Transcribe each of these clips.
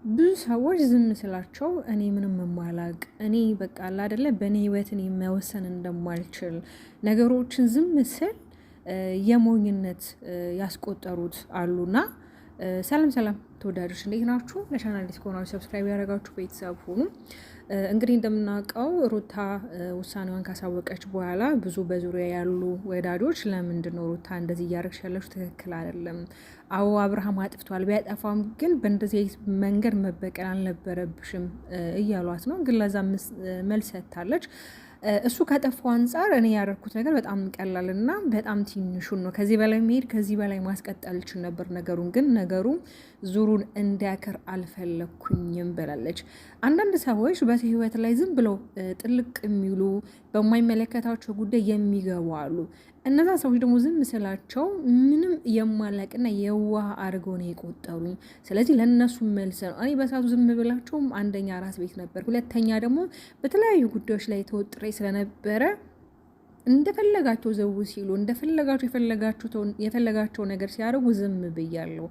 ብዙ ሰዎች ዝም ስላቸው እኔ ምንም የማላቅ እኔ በቃ አለ አይደለ በእኔ ህይወት እኔ መወሰን እንደማልችል ነገሮችን ዝም ስል የሞኝነት ያስቆጠሩት አሉና። ሰላም ሰላም ተወዳጆች እንዴት ናችሁ? ለቻናል አዲስ ከሆናችሁ ሰብስክራይብ ያደረጋችሁ ቤተሰብ ሁኑ። እንግዲህ እንደምናውቀው ሩታ ውሳኔዋን ካሳወቀች በኋላ ብዙ በዙሪያ ያሉ ወዳጆች ለምንድን ነው ሩታ እንደዚህ እያደረግሽ ያለችው? ትክክል አይደለም። አዎ አብርሃም አጥፍቷል፣ ቢያጠፋም ግን በእንደዚህ መንገድ መበቀል አልነበረብሽም እያሏት ነው። ግን ለዛ መልስ ሰጥታለች። እሱ ከጠፋው አንጻር እኔ ያደረኩት ነገር በጣም ቀላል እና በጣም ትንሹን ነው። ከዚህ በላይ መሄድ ከዚህ በላይ ማስቀጠል ይችል ነበር ነገሩን፣ ግን ነገሩ ዙሩን እንዲያከር አልፈለኩኝም ብላለች። አንዳንድ ሰዎች በህይወት ላይ ዝም ብለው ጥልቅ የሚሉ በማይመለከታቸው ጉዳይ የሚገቡ አሉ። እነዛ ሰዎች ደግሞ ዝም ስላቸው ምንም የማላቅና የዋህ አድርገው ነው የቆጠሩኝ። ስለዚህ ለእነሱ መልስ ነው። እኔ በሳቱ ዝም ብላቸውም አንደኛ ራስ ቤት ነበር፣ ሁለተኛ ደግሞ በተለያዩ ጉዳዮች ላይ ተወጥሬ ስለነበረ እንደፈለጋቸው ዘው ሲሉ እንደፈለጋቸው የፈለጋቸው ነገር ሲያደርጉ ዝም ብያለሁ።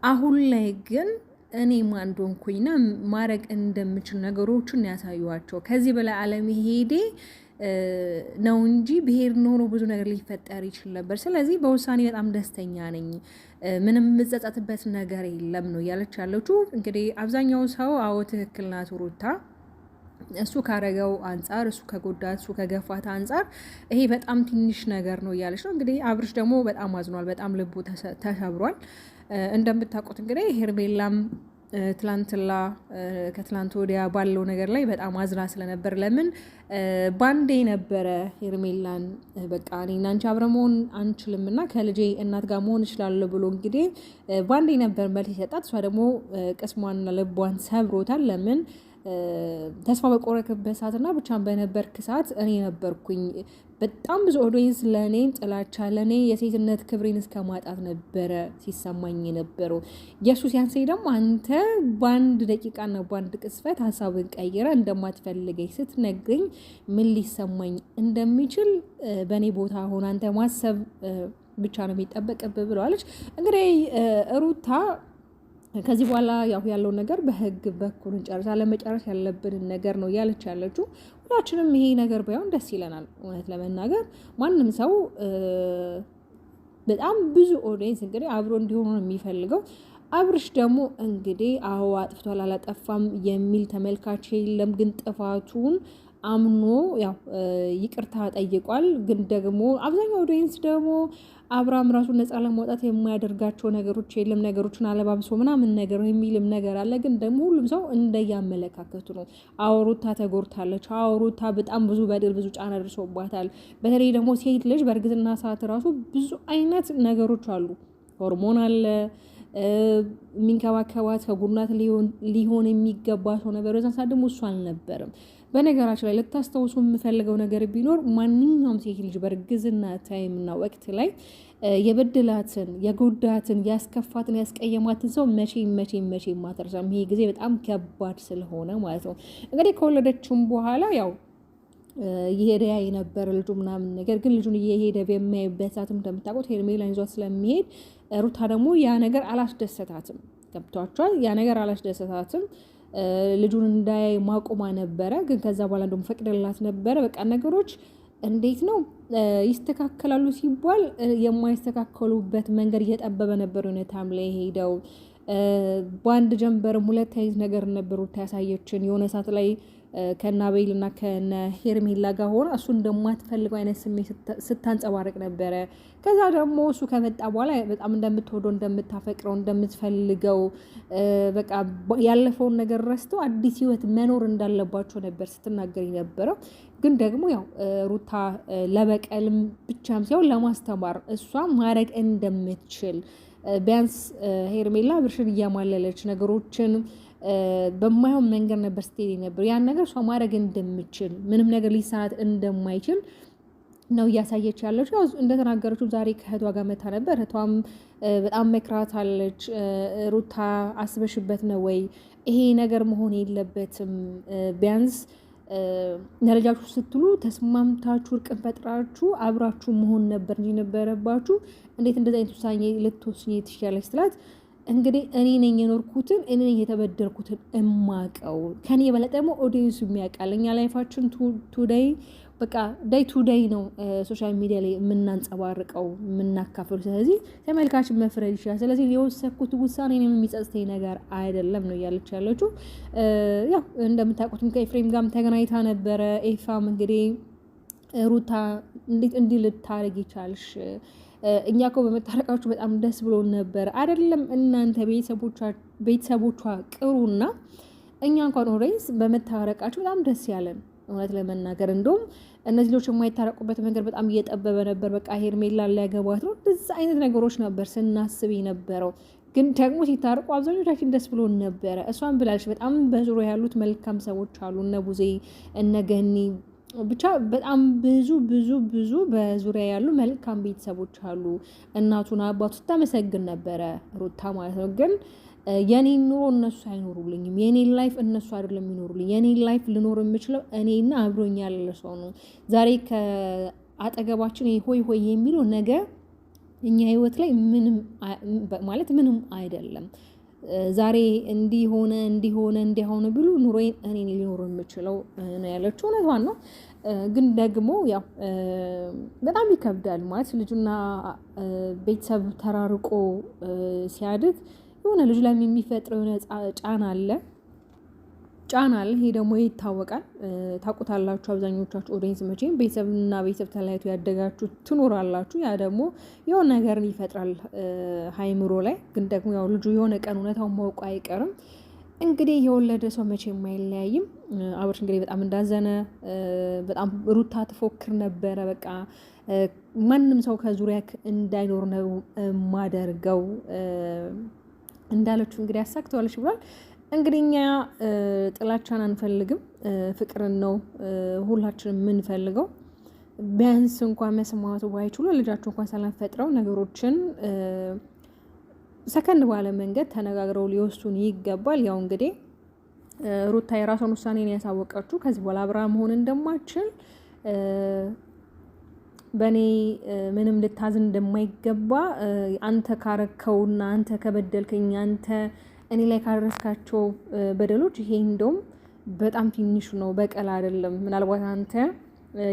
አሁን ላይ ግን እኔ ማን እንደሆንኩኝና ማድረግ እንደምችል ነገሮችን ያሳዩዋቸው። ከዚህ በላይ አለመሄዴ ነው እንጂ ብሄር ኖሮ ብዙ ነገር ሊፈጠር ይችል ነበር። ስለዚህ በውሳኔ በጣም ደስተኛ ነኝ፣ ምንም የምጸጸትበት ነገር የለም ነው እያለች ያለችው። እንግዲህ አብዛኛው ሰው አዎ ትክክል ናት ሩታ፣ እሱ ካረገው አንጻር እሱ ከጎዳት እሱ ከገፋት አንጻር ይሄ በጣም ትንሽ ነገር ነው እያለች ነው። እንግዲህ አብርሽ ደግሞ በጣም አዝኗል፣ በጣም ልቡ ተሰብሯል። እንደምታውቁት እንግዲህ ሄርሜላም ትላንትና ከትላንት ወዲያ ባለው ነገር ላይ በጣም አዝና ስለነበር ለምን ባንዴ ነበረ ሄርሜላን በቃ እኔና አንቺ አብረን መሆን አንችልም እና ከልጄ እናት ጋር መሆን እችላለሁ ብሎ እንግዲህ ባንዴ ነበር መልስ የሰጣት። እሷ ደግሞ ቅስሟንና ልቧን ሰብሮታል። ለምን ተስፋ በቆረክበት ሰዓትና ብቻን በነበርክ ሰዓት እኔ ነበርኩኝ። በጣም ብዙ ኦዲየንስ ለእኔ ጥላቻ ለእኔ የሴትነት ክብሬን እስከ ማጣት ነበረ ሲሰማኝ የነበረው። የእሱ ሲያንሰኝ ደግሞ አንተ በአንድ ደቂቃና በአንድ ቅስፈት ሀሳብን ቀይረ እንደማትፈልገኝ ስትነግረኝ ምን ሊሰማኝ እንደሚችል በእኔ ቦታ ሆነ አንተ ማሰብ ብቻ ነው የሚጠበቅብህ ብለዋለች። እንግዲህ ሩታ ከዚህ በኋላ ያለው ነገር በህግ በኩል እንጨርሳ ለመጨረስ ያለብንን ነገር ነው እያለች ያለችው። ሁላችንም ይሄ ነገር ባይሆን ደስ ይለናል። እውነት ለመናገር ማንም ሰው በጣም ብዙ ኦዲየንስ እንግዲህ አብሮ እንዲሆኑ ነው የሚፈልገው። አብርሽ ደግሞ እንግዲህ አዎ አጥፍቷል አላጠፋም የሚል ተመልካች የለም። ግን ጥፋቱን አምኖ ይቅርታ ጠይቋል። ግን ደግሞ አብዛኛው ኦዲየንስ ደግሞ አብርሃም ራሱን ነፃ ለማውጣት የማያደርጋቸው ነገሮች የለም፣ ነገሮችን አለባብሶ ምናምን ነገር የሚልም ነገር አለ። ግን ደግሞ ሁሉም ሰው እንደያመለካከቱ ነው። አዎ ሩታ ተጎድታለች። አዎ ሩታ በጣም ብዙ በደል ብዙ ጫና ደርሶባታል። በተለይ ደግሞ ሴት ልጅ በእርግዝና ሰዓት ራሱ ብዙ አይነት ነገሮች አሉ። ሆርሞን አለ፣ የሚንከባከባት ከጉናት ሊሆን የሚገባ ሰው ነበር። በዛን ሰዓት ደግሞ እሱ አልነበርም። በነገራችን ላይ ልታስታውሱ የምፈልገው ነገር ቢኖር ማንኛውም ሴት ልጅ በእርግዝና ታይምና ወቅት ላይ የበደላትን የጎዳትን ያስከፋትን ያስቀየማትን ሰው መቼ ማተርሳም። ይሄ ጊዜ በጣም ከባድ ስለሆነ ማለት ነው። እንግዲህ ከወለደችውም በኋላ እየሄደ የነበረ ልጁ ምናምን ነገር ግን ልጁን እየሄደ በሚያይበት ሰዓት እንደምታውቁት ሄርሜላን ይዟት ስለሚሄድ ሩታ ደግሞ ያ ነገር አላስደሰታትም። ገብቷቸዋል። ያ ነገር አላስደሰታትም። ልጁን እንዳያይ ማቆማ ነበረ። ግን ከዛ በኋላ እንደውም ፈቅደላት ነበረ። በቃ ነገሮች እንዴት ነው ይስተካከላሉ ሲባል የማይስተካከሉበት መንገድ እየጠበበ ነበር። ሁኔታም ላይ ሄደው በአንድ ጀንበርም ሁለት አይነት ነገር ነበሩ ያሳየችን። የሆነ ሰዓት ላይ ከነ አቤል እና ከነ ሄርሜላ ጋር ሆነ እሱ እንደማትፈልገው አይነት ስሜት ስታንጸባርቅ ነበረ። ከዛ ደግሞ እሱ ከመጣ በኋላ በጣም እንደምትወደው እንደምታፈቅረው እንደምትፈልገው በቃ ያለፈውን ነገር ረስተው አዲስ ህይወት መኖር እንዳለባቸው ነበር ስትናገር የነበረው። ግን ደግሞ ሩታ ለበቀልም ብቻም ሳይሆን ለማስተማር እሷ ማድረግ እንደምትችል ቢያንስ ሄርሜላ ብርሽን እያማለለች ነገሮችን በማይሆን መንገድ ነበር ስትሄድ ነበር። ያን ነገር እሷ ማድረግ እንደምችል ምንም ነገር ሊሰራት እንደማይችል ነው እያሳየች ያለች። እንደተናገረችው ዛሬ ከእህቷ ጋር መታ ነበር። እህቷም በጣም መክራታለች። ሩታ አስበሽበት ነው ወይ? ይሄ ነገር መሆን የለበትም። ቢያንስ ደረጃችሁ ስትሉ ተስማምታችሁ እርቅን ፈጥራችሁ አብራችሁ መሆን ነበር እንጂ ነበረባችሁ። እንዴት እንደዚህ አይነት ውሳኔ ልትወስኚ ትችያለሽ ስላት እንግዲህ እኔ ነኝ የኖርኩትን እኔ ነኝ የተበደርኩትን እማቀው። ከኔ የበለጠ ደግሞ ኦዲየንሱ የሚያውቃል። እኛ ላይፋችን ቱዴይ በቃ ዳይ ቱ ዳይ ነው ሶሻል ሚዲያ ላይ የምናንጸባርቀው የምናካፍሉ። ስለዚህ ተመልካችን መፍረድ ይችላል። ስለዚህ የወሰንኩት ውሳኔ እኔም የሚጸጽተኝ ነገር አይደለም ነው እያለች ያለችው። ያው እንደምታውቁትም ከኤፍሬም ጋርም ተገናኝታ ነበረ። ኤፋም እንግዲህ ሩታ እንዴት እንዲህ ልታረግ ይቻልሽ? እኛ እኮ በመታረቃችሁ በጣም ደስ ብሎን ነበር አይደለም? እናንተ ቤተሰቦቿ ቅሩና እኛ እንኳን ኦሬንስ በመታረቃችሁ በጣም ደስ ያለን እውነት ለመናገር እንደውም እነዚህ ልጆች የማይታረቁበት መንገድ በጣም እየጠበበ ነበር። በቃ ሄርሜላ ሊያገባት ነው እንደዛ አይነት ነገሮች ነበር ስናስብ የነበረው። ግን ደግሞ ሲታረቁ አብዛኞቻችን ደስ ብሎን ነበረ። እሷን ብላለች በጣም በዙሪያ ያሉት መልካም ሰዎች አሉ፣ እነ ቡዜ እነ ገኒ ብቻ በጣም ብዙ ብዙ ብዙ በዙሪያ ያሉ መልካም ቤተሰቦች አሉ። እናቱን አባቱ ስታመሰግን ነበረ ሩታ ማለት ነው። ግን የኔን ኑሮ እነሱ አይኖሩልኝም። የኔን ላይፍ እነሱ አይደለም የሚኖሩልኝ። የኔን ላይፍ ልኖር የምችለው እኔና አብሮኝ ያለ ሰው ነው። ዛሬ ከአጠገባችን ሆይ ሆይ የሚለው ነገር እኛ ህይወት ላይ ምንም ማለት ምንም አይደለም። ዛሬ እንዲሆነ እንዲሆነ ብሉ ኑሮዬን እኔ ሊኖር የምችለው ነው ያለችው። እውነቷን ነው። ግን ደግሞ ያው በጣም ይከብዳል ማለት ልጁና ቤተሰብ ተራርቆ ሲያድግ የሆነ ልጅ ላይ የሚፈጥረው የሆነ ጫና አለ። ይሄ ደግሞ ይታወቃል። ታውቁታላችሁ አብዛኞቻችሁ ኦዲየንስ መቼም ቤተሰብና ቤተሰብ ተለያይቶ ያደጋችሁ ትኖራላችሁ። ያ ደግሞ የሆነ ነገርን ይፈጥራል ሃይምሮ ላይ። ግን ደግሞ ያው ልጁ የሆነ ቀን እውነታውን ማውቁ አይቀርም። እንግዲህ የወለደ ሰው መቼም አይለያይም። አብርሽ እንግዲህ በጣም እንዳዘነ በጣም ሩታ ትፎክር ነበረ። በቃ ማንም ሰው ከዙሪያ እንዳይኖር ነው ማደርገው እንዳለችው እንግዲህ አሳክተዋለች ብሏል። እንግዲህ እኛ ጥላቻን አንፈልግም፣ ፍቅርን ነው ሁላችንም የምንፈልገው። ቢያንስ እንኳን መስማቱ ባይችሉ ልጃቸው እንኳን ሰላም ፈጥረው ነገሮችን ሰከን ባለ መንገድ ተነጋግረው ሊወስዱን ይገባል። ያው እንግዲህ ሩታ የራሷን ውሳኔ ነው ያሳወቀችው። ከዚህ በኋላ አብራ መሆን እንደማትችል በእኔ ምንም ልታዝን እንደማይገባ አንተ ካረከውና አንተ ከበደልከኝ አንተ እኔ ላይ ካደረስካቸው በደሎች ይሄ እንደውም በጣም ትንሹ ነው፣ በቀል አይደለም። ምናልባት አንተ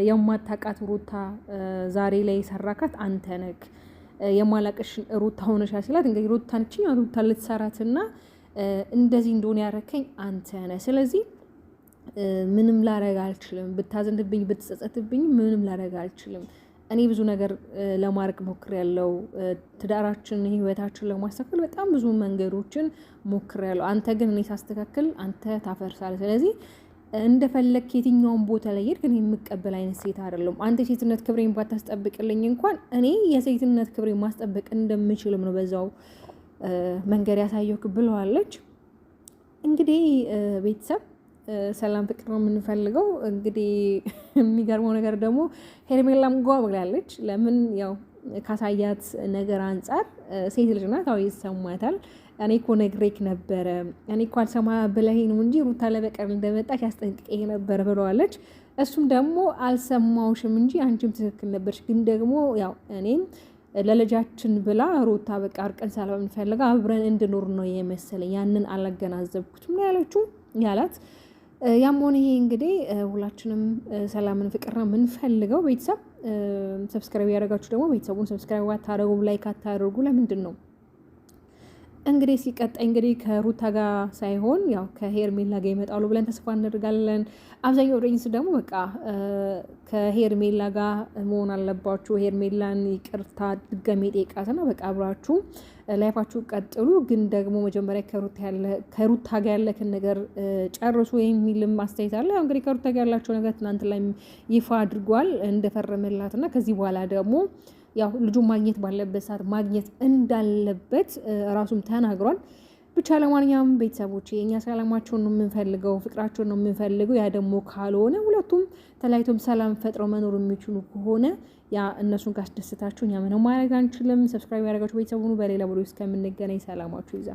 የማታውቃት ሩታ ዛሬ ላይ የሰራካት አንተ ነህ። የማላቅሽ ሩታ ሆነሻ ሲላት እንግዲህ ሩታን ሩታ ልትሰራትና እንደዚህ እንደሆነ ያረከኝ አንተ ነህ። ስለዚህ ምንም ላረግ አልችልም። ብታዘንብኝ ብትጸጸትብኝ ምንም ላረግ አልችልም። እኔ ብዙ ነገር ለማድረግ ሞክሬያለሁ። ትዳራችን ህይወታችን ለማስተካከል በጣም ብዙ መንገዶችን ሞክሬያለሁ። አንተ ግን እኔ ሳስተካክል አንተ ታፈርሳለህ። ስለዚህ እንደፈለግ የትኛውን ቦታ ላይ ሄድ ግን የምቀበል አይነት ሴት አይደለም። አንተ የሴትነት ክብሬን ባታስጠብቅልኝ እንኳን እኔ የሴትነት ክብሬን ማስጠበቅ እንደምችልም ነው በዛው መንገድ ያሳየው ብለዋለች። እንግዲህ ቤተሰብ ሰላም ፍቅር ነው የምንፈልገው። እንግዲህ የሚገርመው ነገር ደግሞ ሄርሜላም ጓ ብላለች። ለምን ያው ካሳያት ነገር አንጻር ሴት ልጅ ናት፣ አዎ ይሰማታል። እኔ እኮ ነግሬክ ነበረ፣ እኔ እኮ አልሰማ ብለኸኝ ነው እንጂ ሩታ ለበቀል እንደመጣች ያስጠንቅቄ ነበር ብለዋለች። እሱም ደግሞ አልሰማውሽም እንጂ አንቺም ትክክል ነበርሽ፣ ግን ደግሞ ያው እኔም ለልጃችን ብላ ሩታ በቃ እርቀን ስለምንፈልጋ አብረን እንድኖር ነው የመሰለኝ፣ ያንን አላገናዘብኩትም ነው ያለችው ያላት። ያም ሆነ ይሄ እንግዲህ ሁላችንም ሰላምን ፍቅር ነው የምንፈልገው። ቤተሰብ ሰብስክራይብ ያደረጋችሁ ደግሞ ቤተሰቡን ሰብስክራይብ አታደርጉ፣ ላይክ አታደርጉ። ለምንድን ነው እንግዲህ ሲቀጣይ እንግዲህ ከሩታ ጋር ሳይሆን ያው ከሄርሜላ ጋር ይመጣሉ ብለን ተስፋ እናደርጋለን። አብዛኛው ኦዲየንስ ደግሞ በቃ ከሄርሜላ ጋር መሆን አለባችሁ፣ ሄርሜላን ይቅርታ ድጋሜ ጠይቃትና በቃ አብራችሁ ላይፋችሁ ቀጥሉ፣ ግን ደግሞ መጀመሪያ ከሩታ ጋር ያለክን ነገር ጨርሱ የሚልም አስተያየት አለ። ያው እንግዲህ ከሩታ ጋር ያላቸው ነገር ትናንት ላይ ይፋ አድርጓል እንደፈረመላትና ከዚህ በኋላ ደግሞ ያው ልጁ ማግኘት ባለበት ሰዓት ማግኘት እንዳለበት ራሱም ተናግሯል። ብቻ ለማንኛውም ቤተሰቦች የእኛ ሰላማቸውን ነው የምንፈልገው፣ ፍቅራቸውን ነው የምንፈልገው። ያ ደግሞ ካልሆነ ሁለቱም ተለያይቶም ሰላም ፈጥረው መኖር የሚችሉ ከሆነ ያ እነሱን ካስደስታችሁ እኛ ምንም ማድረግ አንችልም። ሰብስክራይብ ያደረጋችሁ ቤተሰቡን በሌላ ብሎ እስከምንገናኝ ሰላማችሁ ይዛ